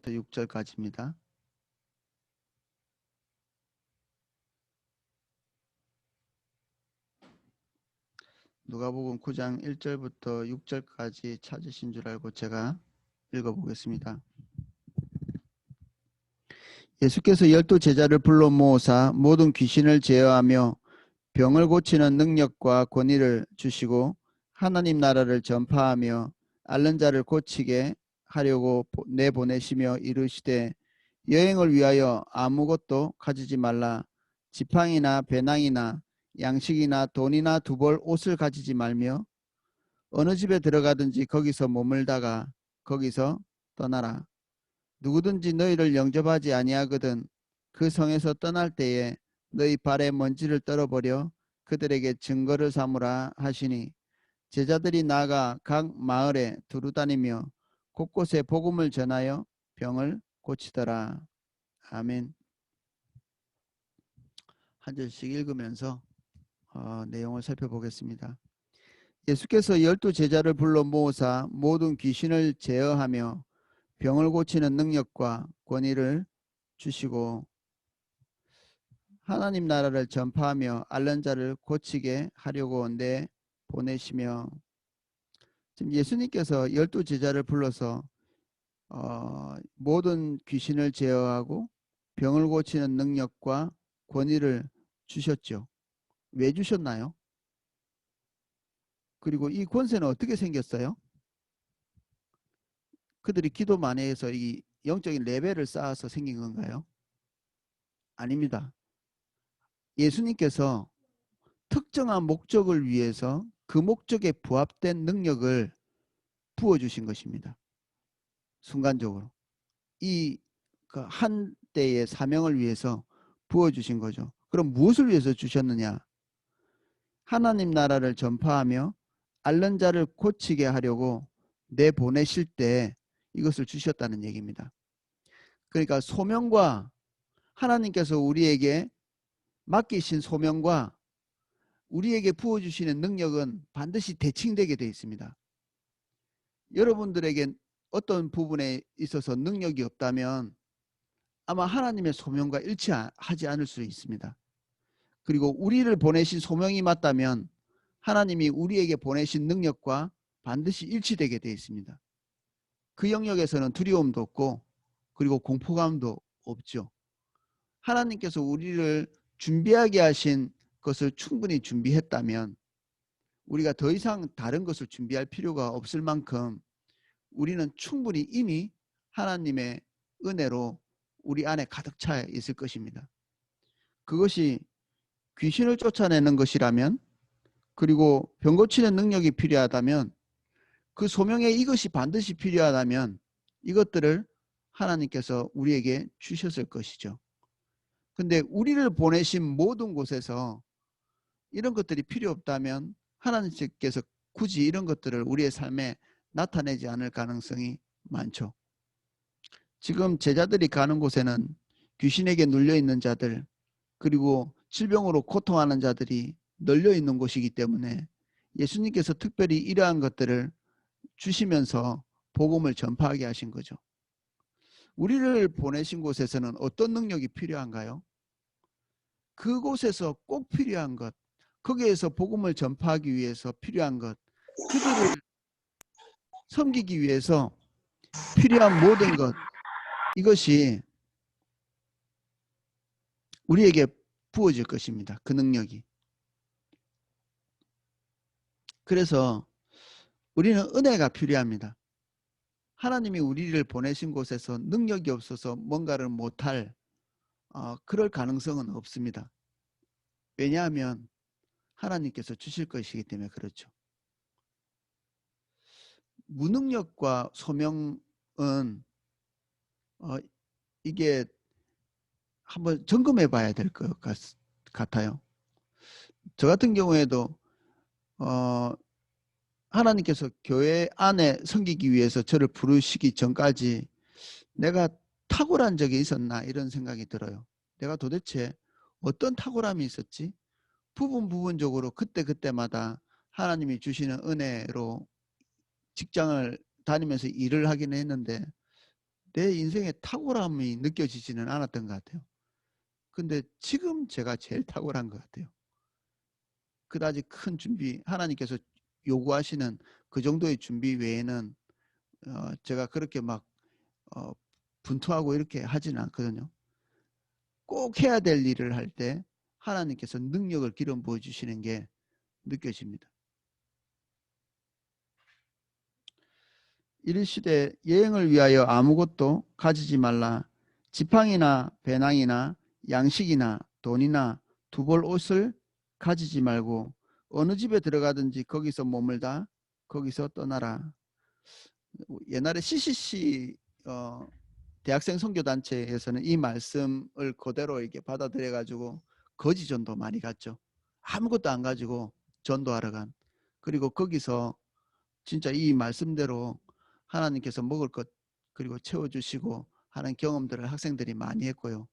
6절까지입니다. 누가복음 9장 1절부터 6절까지 찾으신 줄 알고 제가 읽어보겠습니다. 예수께서 12제자를 불러 모으사 모든 귀신을 제어하며 병을 고치는 능력과 권위를 주시고 하나님 나라를 전파하며 앓는 자를 고치게 하려고 내보내시며 이르시되 여행을 위하여 아무것도 가지지 말라. 지팡이나 배낭이나 양식이나 돈이나 두 벌 옷을 가지지 말며 어느 집에 들어가든지 거기서 머물다가 거기서 떠나라. 누구든지 너희를 영접하지 아니하거든 그 성에서 떠날 때에 너희 발에 먼지를 떨어버려 그들에게 증거를 삼으라 하시니 제자들이 나아가 각 마을에 두루다니며 곳곳에 복음을 전하여 병을 고치더라. 아멘. 한 절씩 읽으면서 내용을 살펴보겠습니다. 예수께서 12제자를 불러 모으사 모든 귀신을 제어하며 병을 고치는 능력과 권위를 주시고 하나님 나라를 전파하며 앓는 자를 고치게 하려고 내보내시며, 지금 예수님께서 12제자를 불러서 모든 귀신을 제어하고 병을 고치는 능력과 권위를 주셨죠. 왜 주셨나요? 그리고 이 권세는 어떻게 생겼어요? 그들이 기도 많이 해서 이 영적인 레벨을 쌓아서 생긴 건가요? 아닙니다. 예수님께서 특정한 목적을 위해서 그 목적에 부합된 능력을 부어주신 것입니다. 순간적으로. 이 한때의 사명을 위해서 부어주신 거죠. 그럼 무엇을 위해서 주셨느냐? 하나님 나라를 전파하며 앓는 자를 고치게 하려고 내보내실 때 이것을 주셨다는 얘기입니다. 그러니까 소명과 하나님께서 우리에게 맡기신 소명과 우리에게 부어주시는 능력은 반드시 대칭되게 되어 있습니다. 여러분들에게 어떤 부분에 있어서 능력이 없다면 아마 하나님의 소명과 일치하지 않을 수 있습니다. 그리고 우리를 보내신 소명이 맞다면 하나님이 우리에게 보내신 능력과 반드시 일치되게 되어 있습니다. 그 영역에서는 두려움도 없고 그리고 공포감도 없죠. 하나님께서 우리를 준비하게 하신 것을 충분히 준비했다면 우리가 더 이상 다른 것을 준비할 필요가 없을 만큼 우리는 충분히 이미 하나님의 은혜로 우리 안에 가득 차 있을 것입니다. 그것이 귀신을 쫓아내는 것이라면, 그리고 병 고치는 능력이 필요하다면, 그 소명에 이것이 반드시 필요하다면 이것들을 하나님께서 우리에게 주셨을 것이죠. 근데 우리를 보내신 모든 곳에서 이런 것들이 필요 없다면 하나님께서 굳이 이런 것들을 우리의 삶에 나타내지 않을 가능성이 많죠. 지금 제자들이 가는 곳에는 귀신에게 눌려있는 자들, 그리고 질병으로 고통하는 자들이 널려있는 곳이기 때문에 예수님께서 특별히 이러한 것들을 주시면서 복음을 전파하게 하신 거죠. 우리를 보내신 곳에서는 어떤 능력이 필요한가요? 그곳에서 꼭 필요한 것, 거기에서 복음을 전파하기 위해서 필요한 것, 그들을 섬기기 위해서 필요한 모든 것, 이것이 우리에게 부어질 것입니다. 그 능력이. 그래서 우리는 은혜가 필요합니다. 하나님이 우리를 보내신 곳에서 능력이 없어서 뭔가를 못할 그럴 가능성은 없습니다. 왜냐하면 하나님께서 주실 것이기 때문에 그렇죠. 무능력과 소명은 이게 한번 점검해 봐야 될 것 같아요. 저 같은 경우에도 하나님께서 교회 안에 섬기기 위해서 저를 부르시기 전까지 내가 탁월한 적이 있었나 이런 생각이 들어요. 내가 도대체 어떤 탁월함이 있었지? 부분적으로 그때마다 하나님이 주시는 은혜로 직장을 다니면서 일을 하긴 했는데 내 인생의 탁월함이 느껴지지는 않았던 것 같아요. 근데 지금 제가 제일 탁월한 것 같아요. 그다지 큰 준비, 하나님께서 요구하시는 그 정도의 준비 외에는 제가 그렇게 막 어, 분투하고 이렇게 하지는 않거든요. 꼭 해야 될 일을 할 때 하나님께서 능력을 기름 부어주시는 게 느껴집니다. 이르시되 여행을 위하여 아무것도 가지지 말라. 지팡이나 배낭이나 양식이나 돈이나 두 벌 옷을 가지지 말고 어느 집에 들어가든지 거기서 머물다 거기서 떠나라. 옛날에 CCC 대학생 선교단체에서는 이 말씀을 그대로 이렇게 받아들여 가지고 거지 전도 많이 갔죠. 아무것도 안 가지고 전도하러 간. 그리고 거기서 진짜 이 말씀대로 하나님께서 먹을 것 그리고 채워주시고 하는 경험들을 학생들이 많이 했고요.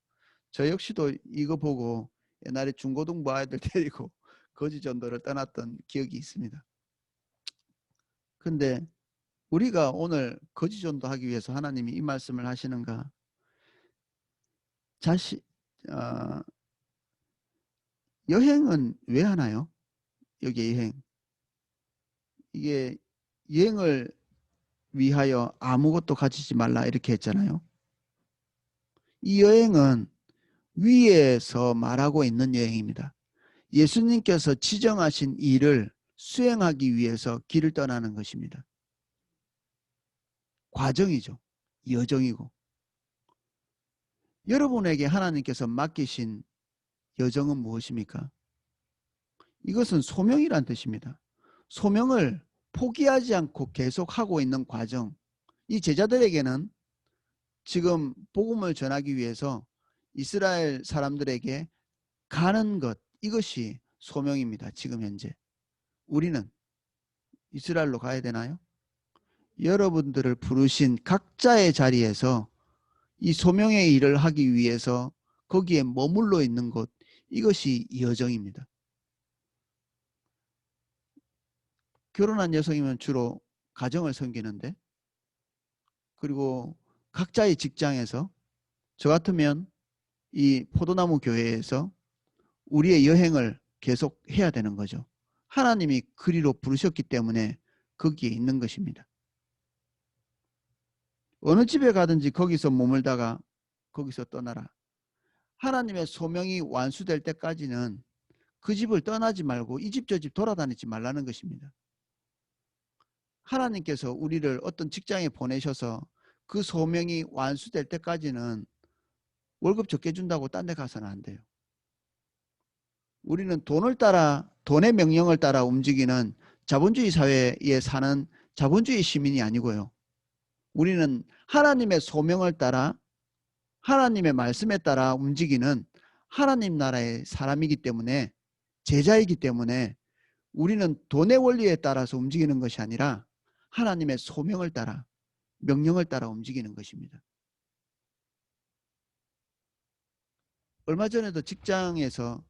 저 역시도 이거 보고 옛날에 중고등부 아이들 데리고 거지 전도를 떠났던 기억이 있습니다. 근데 우리가 오늘 거지 전도하기 위해서 하나님이 이 말씀을 하시는가? 자신 여행은 왜 하나요? 여기 여행. 이게 여행을 위하여 아무것도 가지지 말라 이렇게 했잖아요. 이 여행은 위에서 말하고 있는 여행입니다. 예수님께서 지정하신 일을 수행하기 위해서 길을 떠나는 것입니다. 과정이죠. 여정이고. 여러분에게 하나님께서 맡기신 여정은 무엇입니까? 이것은 소명이란 뜻입니다. 소명을 포기하지 않고 계속하고 있는 과정. 이 제자들에게는 지금 복음을 전하기 위해서 이스라엘 사람들에게 가는 것, 이것이 소명입니다. 지금 현재. 우리는 이스라엘로 가야 되나요? 여러분들을 부르신 각자의 자리에서 이 소명의 일을 하기 위해서 거기에 머물러 있는 것, 이것이 여정입니다. 결혼한 여성이면 주로 가정을 섬기는데, 그리고 각자의 직장에서, 저 같으면 이 포도나무 교회에서 우리의 여행을 계속 해야 되는 거죠. 하나님이 그리로 부르셨기 때문에 거기에 있는 것입니다. 어느 집에 가든지 거기서 머물다가 거기서 떠나라. 하나님의 소명이 완수될 때까지는 그 집을 떠나지 말고 이 집 저 집 돌아다니지 말라는 것입니다. 하나님께서 우리를 어떤 직장에 보내셔서 그 소명이 완수될 때까지는 월급 적게 준다고 딴 데 가서는 안 돼요. 우리는 돈의 명령을 따라 움직이는 자본주의 사회에 사는 자본주의 시민이 아니고요. 우리는 하나님의 소명을 따라 하나님의 말씀에 따라 움직이는 하나님 나라의 사람이기 때문에, 제자이기 때문에 우리는 돈의 원리에 따라서 움직이는 것이 아니라 하나님의 소명을 따라, 명령을 따라 움직이는 것입니다. 얼마 전에도 직장에서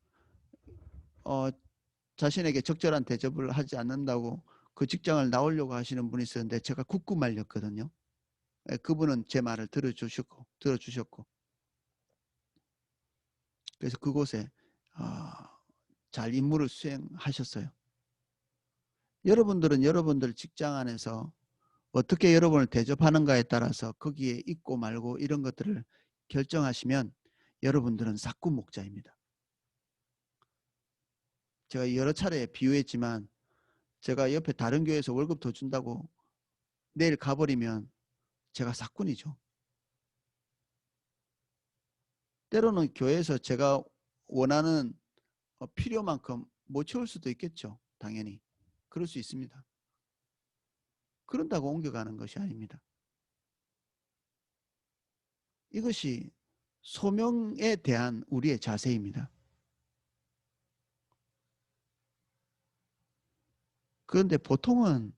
자신에게 적절한 대접을 하지 않는다고 그 직장을 나오려고 하시는 분이 있었는데 제가 굳고 말렸거든요. 그분은 제 말을 들어주셨고 그래서 그곳에 잘 임무를 수행하셨어요. 여러분들은 여러분들 직장 안에서 어떻게 여러분을 대접하는가에 따라서 거기에 있고 말고 이런 것들을 결정하시면 여러분들은 사구 목자입니다. 제가 여러 차례 비유했지만 제가 옆에 다른 교회에서 월급 더 준다고 내일 가버리면 제가 사꾼이죠. 때로는 교회에서 제가 원하는 필요만큼 못 채울 수도 있겠죠. 당연히. 그럴 수 있습니다. 그런다고 옮겨가는 것이 아닙니다. 이것이 소명에 대한 우리의 자세입니다. 그런데 보통은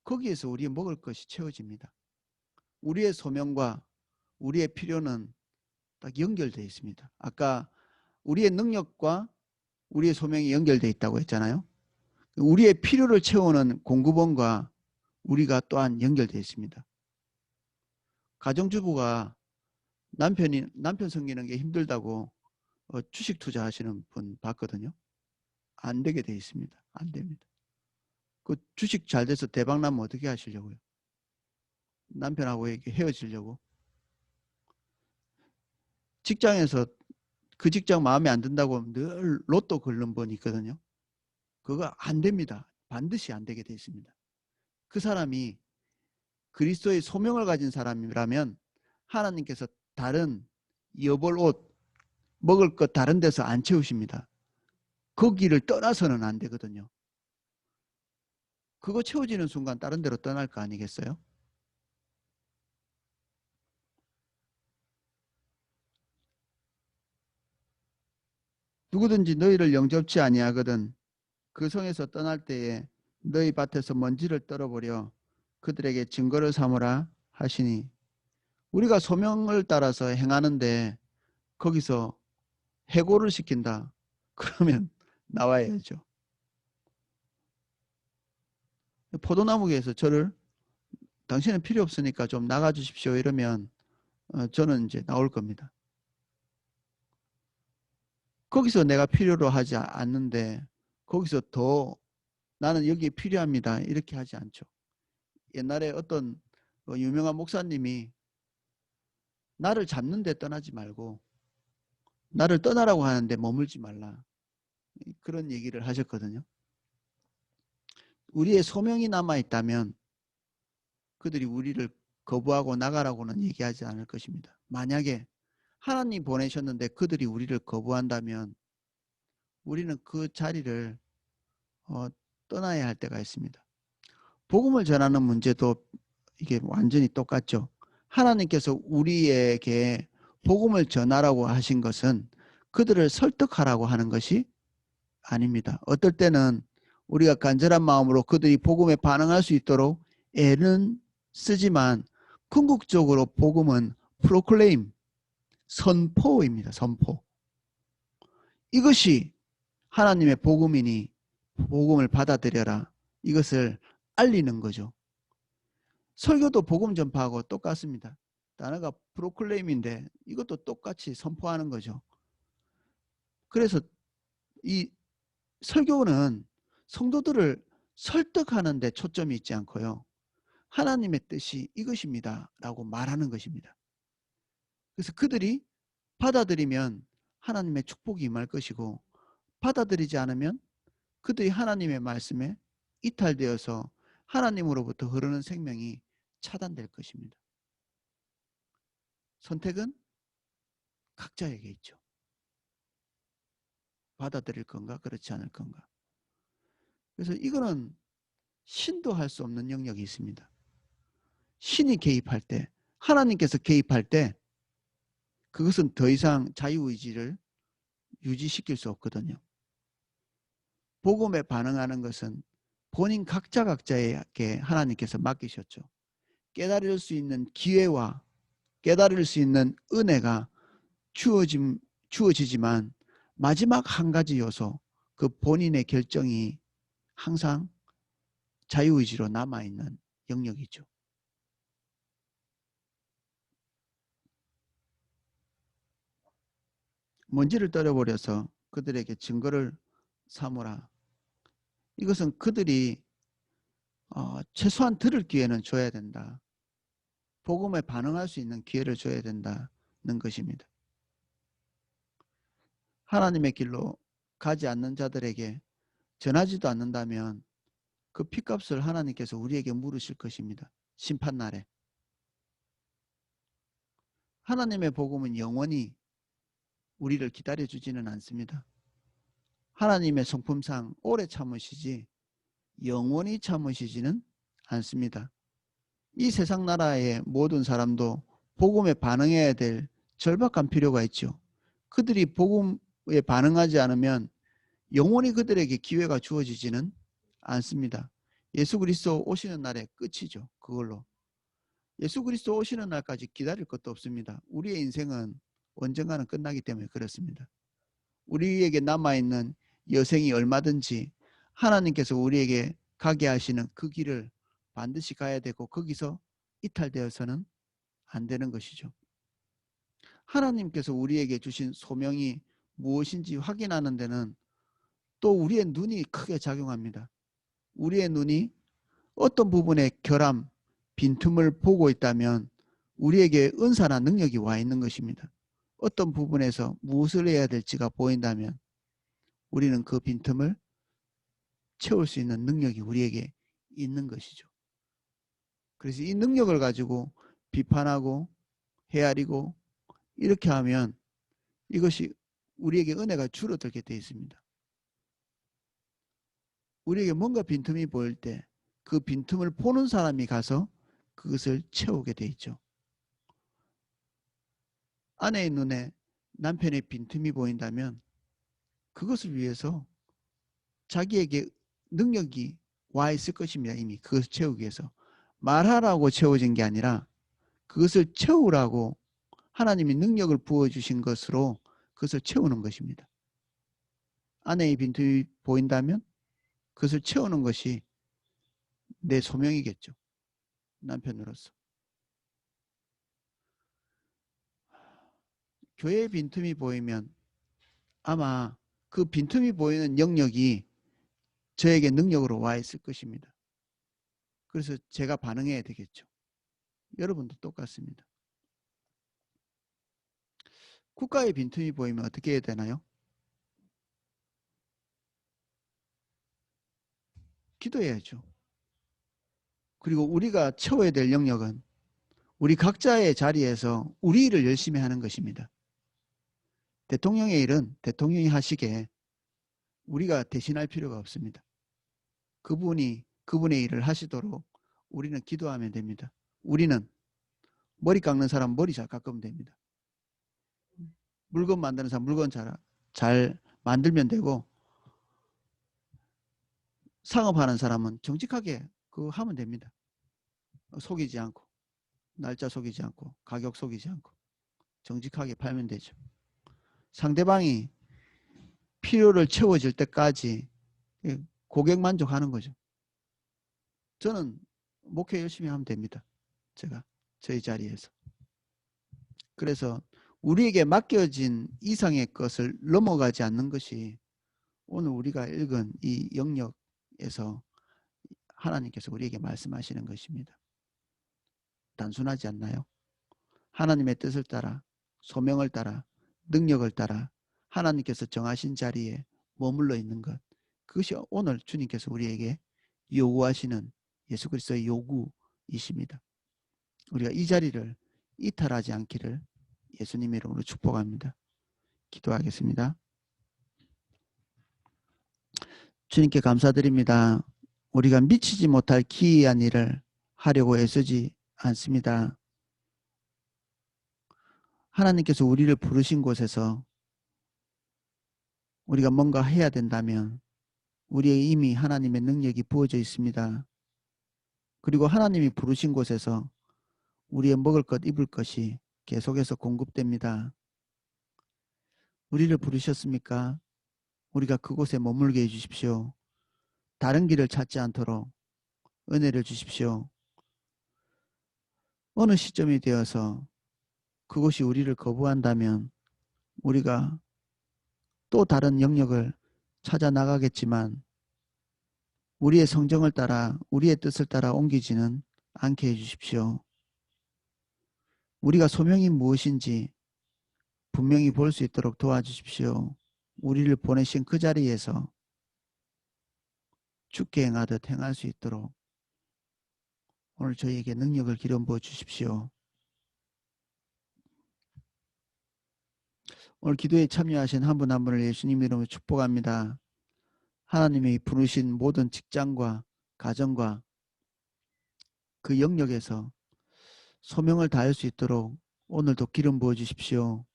거기에서 우리의 먹을 것이 채워집니다. 우리의 소명과 우리의 필요는 딱 연결되어 있습니다. 아까 우리의 능력과 우리의 소명이 연결되어 있다고 했잖아요. 우리의 필요를 채우는 공급원과 우리가 또한 연결되어 있습니다. 가정주부가 남편 섬기는 게 힘들다고 주식 투자하시는 분 봤거든요. 안 되게 돼 있습니다. 안 됩니다. 그 주식 잘 돼서 대박 나면 어떻게 하시려고요? 남편하고 이렇게 헤어지려고? 직장에서 그 직장 마음에 안 든다고 늘 로또 걸는 분이 있거든요. 그거 안 됩니다. 반드시 안 되게 돼 있습니다. 그 사람이 그리스도의 소명을 가진 사람이라면 하나님께서 다른 여벌 옷, 먹을 것 다른 데서 안 채우십니다. 그 길을 떠나서는 안 되거든요. 그거 채워지는 순간 다른 데로 떠날 거 아니겠어요? 누구든지 너희를 영접치 아니하거든 그 성에서 떠날 때에 너희 밭에서 먼지를 떨어버려 그들에게 증거를 삼으라 하시니 우리가 소명을 따라서 행하는데 거기서 해고를 시킨다. 그러면 나와야죠. 포도나무에서 저를 당신은 필요 없으니까 좀 나가 주십시오 이러면 저는 이제 나올 겁니다. 거기서 내가 필요로 하지 않는데 거기서 더 나는 여기에 필요합니다. 이렇게 하지 않죠. 옛날에 어떤 유명한 목사님이 나를 잡는 데 떠나지 말고 나를 떠나라고 하는데 머물지 말라. 그런 얘기를 하셨거든요. 우리의 소명이 남아있다면 그들이 우리를 거부하고 나가라고는 얘기하지 않을 것입니다. 만약에 하나님 보내셨는데 그들이 우리를 거부한다면 우리는 그 자리를 떠나야 할 때가 있습니다. 복음을 전하는 문제도 이게 완전히 똑같죠. 하나님께서 우리에게 복음을 전하라고 하신 것은 그들을 설득하라고 하는 것이 아닙니다. 어떨 때는 우리가 간절한 마음으로 그들이 복음에 반응할 수 있도록 애는 쓰지만 궁극적으로 복음은 프로클레임, 선포입니다. 선포. 이것이 하나님의 복음이니 복음을 받아들여라. 이것을 알리는 거죠. 설교도 복음 전파하고 똑같습니다. 단어가 프로클레임인데 이것도 똑같이 선포하는 거죠. 그래서 이 설교는 성도들을 설득하는 데 초점이 있지 않고요. 하나님의 뜻이 이것입니다. 라고 말하는 것입니다. 그래서 그들이 받아들이면 하나님의 축복이 임할 것이고 받아들이지 않으면 그들이 하나님의 말씀에 이탈되어서 하나님으로부터 흐르는 생명이 차단될 것입니다. 선택은 각자에게 있죠. 받아들일 건가 그렇지 않을 건가. 그래서 이거는 신도 할 수 없는 영역이 있습니다. 신이 개입할 때 하나님께서 개입할 때 그것은 더 이상 자유의지를 유지시킬 수 없거든요. 복음에 반응하는 것은 본인 각자에게 하나님께서 맡기셨죠. 깨달을 수 있는 기회와 깨달을 수 있는 은혜가 주어지지만 마지막 한 가지 요소 그 본인의 결정이 항상 자유의지로 남아있는 영역이죠. 먼지를 떨어버려서 그들에게 증거를 삼으라. 이것은 그들이 최소한 들을 기회는 줘야 된다. 복음에 반응할 수 있는 기회를 줘야 된다는 것입니다. 하나님의 길로 가지 않는 자들에게 전하지도 않는다면 그 핏값을 하나님께서 우리에게 물으실 것입니다. 심판날에. 하나님의 복음은 영원히 우리를 기다려주지는 않습니다. 하나님의 성품상 오래 참으시지 영원히 참으시지는 않습니다. 이 세상 나라의 모든 사람도 복음에 반응해야 될 절박한 필요가 있죠. 그들이 복음에 반응하지 않으면 영원히 그들에게 기회가 주어지지는 않습니다. 예수 그리스도 오시는 날의 끝이죠. 그걸로. 예수 그리스도 오시는 날까지 기다릴 것도 없습니다. 우리의 인생은 언젠가는 끝나기 때문에 그렇습니다. 우리에게 남아있는 여생이 얼마든지 하나님께서 우리에게 가게 하시는 그 길을 반드시 가야 되고 거기서 이탈되어서는 안 되는 것이죠. 하나님께서 우리에게 주신 소명이 무엇인지 확인하는 데는 또 우리의 눈이 크게 작용합니다. 우리의 눈이 어떤 부분에 결함, 빈틈을 보고 있다면 우리에게 은사나 능력이 와 있는 것입니다. 어떤 부분에서 무엇을 해야 될지가 보인다면 우리는 그 빈틈을 채울 수 있는 능력이 우리에게 있는 것이죠. 그래서 이 능력을 가지고 비판하고 헤아리고 이렇게 하면 이것이 우리에게 은혜가 줄어들게 되어 있습니다. 우리에게 뭔가 빈틈이 보일 때 그 빈틈을 보는 사람이 가서 그것을 채우게 되어 있죠. 아내의 눈에 남편의 빈틈이 보인다면 그것을 위해서 자기에게 능력이 와 있을 것입니다. 이미 그것을 채우기 위해서. 말하라고 채워진 게 아니라 그것을 채우라고 하나님이 능력을 부어주신 것으로 그것을 채우는 것입니다. 아내의 빈틈이 보인다면 그것을 채우는 것이 내 소명이겠죠. 남편으로서. 교회의 빈틈이 보이면 아마 그 빈틈이 보이는 영역이 저에게 능력으로 와 있을 것입니다. 그래서 제가 반응해야 되겠죠. 여러분도 똑같습니다. 국가의 빈틈이 보이면 어떻게 해야 되나요? 기도해야죠. 그리고 우리가 채워야 될 영역은 우리 각자의 자리에서 우리 일을 열심히 하는 것입니다. 대통령의 일은 대통령이 하시게 우리가 대신할 필요가 없습니다. 그분의 일을 하시도록 우리는 기도하면 됩니다. 우리는 머리 깎는 사람 머리 잘 깎으면 됩니다. 물건 만드는 사람 물건 잘 만들면 되고, 상업하는 사람은 정직하게 그거 하면 됩니다. 속이지 않고, 날짜 속이지 않고, 가격 속이지 않고 정직하게 팔면 되죠. 상대방이 필요를 채워질 때까지 고객 만족하는 거죠. 저는 목회 열심히 하면 됩니다. 제가 저희 자리에서. 그래서 우리에게 맡겨진 이상의 것을 넘어가지 않는 것이 오늘 우리가 읽은 이 영역에서 하나님께서 우리에게 말씀하시는 것입니다. 단순하지 않나요? 하나님의 뜻을 따라, 소명을 따라, 능력을 따라 하나님께서 정하신 자리에 머물러 있는 것, 그것이 오늘 주님께서 우리에게 요구하시는 예수 그리스도의 요구이십니다. 우리가 이 자리를 이탈하지 않기를 예수님 이름으로 축복합니다. 기도하겠습니다. 주님께 감사드립니다. 우리가 미치지 못할 기이한 일을 하려고 애쓰지 않습니다. 하나님께서 우리를 부르신 곳에서 우리가 뭔가 해야 된다면 우리에게 이미 하나님의 능력이 부어져 있습니다. 그리고 하나님이 부르신 곳에서 우리의 먹을 것, 입을 것이 계속해서 공급됩니다. 우리를 부르셨습니까? 우리가 그곳에 머물게 해주십시오. 다른 길을 찾지 않도록 은혜를 주십시오. 어느 시점이 되어서 그곳이 우리를 거부한다면 우리가 또 다른 영역을 찾아 나가겠지만 우리의 성정을 따라 우리의 뜻을 따라 옮기지는 않게 해주십시오. 우리가 소명이 무엇인지 분명히 볼 수 있도록 도와주십시오. 우리를 보내신 그 자리에서 주께 행하듯 행할 수 있도록 오늘 저희에게 능력을 기름 부어 주십시오. 오늘 기도에 참여하신 한 분 한 분을 예수님 이름으로 축복합니다. 하나님이 부르신 모든 직장과 가정과 그 영역에서 소명을 다할 수 있도록 오늘도 기름 부어 주십시오.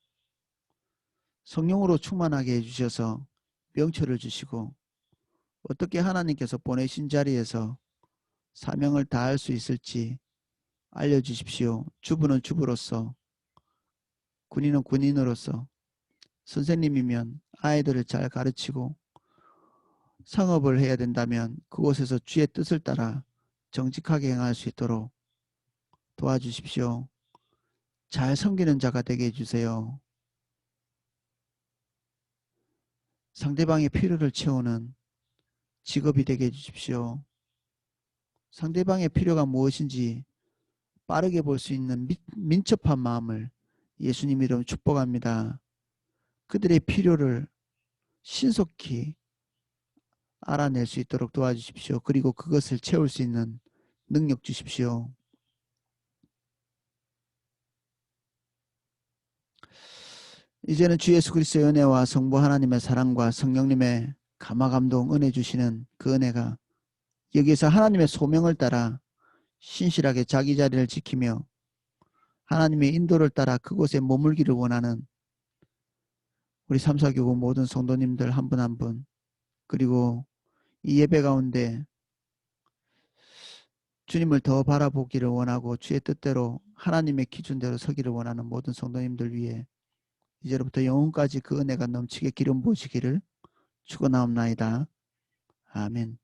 성령으로 충만하게 해주셔서 명철을 주시고 어떻게 하나님께서 보내신 자리에서 사명을 다할 수 있을지 알려주십시오. 주부는 주부로서, 군인은 군인으로서, 선생님이면 아이들을 잘 가르치고 상업을 해야 된다면 그곳에서 주의 뜻을 따라 정직하게 행할 수 있도록 도와주십시오. 잘 섬기는 자가 되게 해주세요. 상대방의 필요를 채우는 직업이 되게 해주십시오. 상대방의 필요가 무엇인지 빠르게 볼 수 있는 민첩한 마음을 예수님 이름 축복합니다. 그들의 필요를 신속히 알아낼 수 있도록 도와주십시오. 그리고 그것을 채울 수 있는 능력 주십시오. 이제는 주 예수 그리스도의 은혜와 성부 하나님의 사랑과 성령님의 감화감동 은혜 주시는 그 은혜가 여기에서 하나님의 소명을 따라 신실하게 자기 자리를 지키며 하나님의 인도를 따라 그곳에 머물기를 원하는 우리 삼사교구 모든 성도님들 한 분 한 분, 그리고 이 예배 가운데 주님을 더 바라보기를 원하고 주의 뜻대로 하나님의 기준대로 서기를 원하는 모든 성도님들 위해 이제로부터 영원까지 그 은혜가 넘치게 기름 부으시기를 축원하옵나이다. 아멘.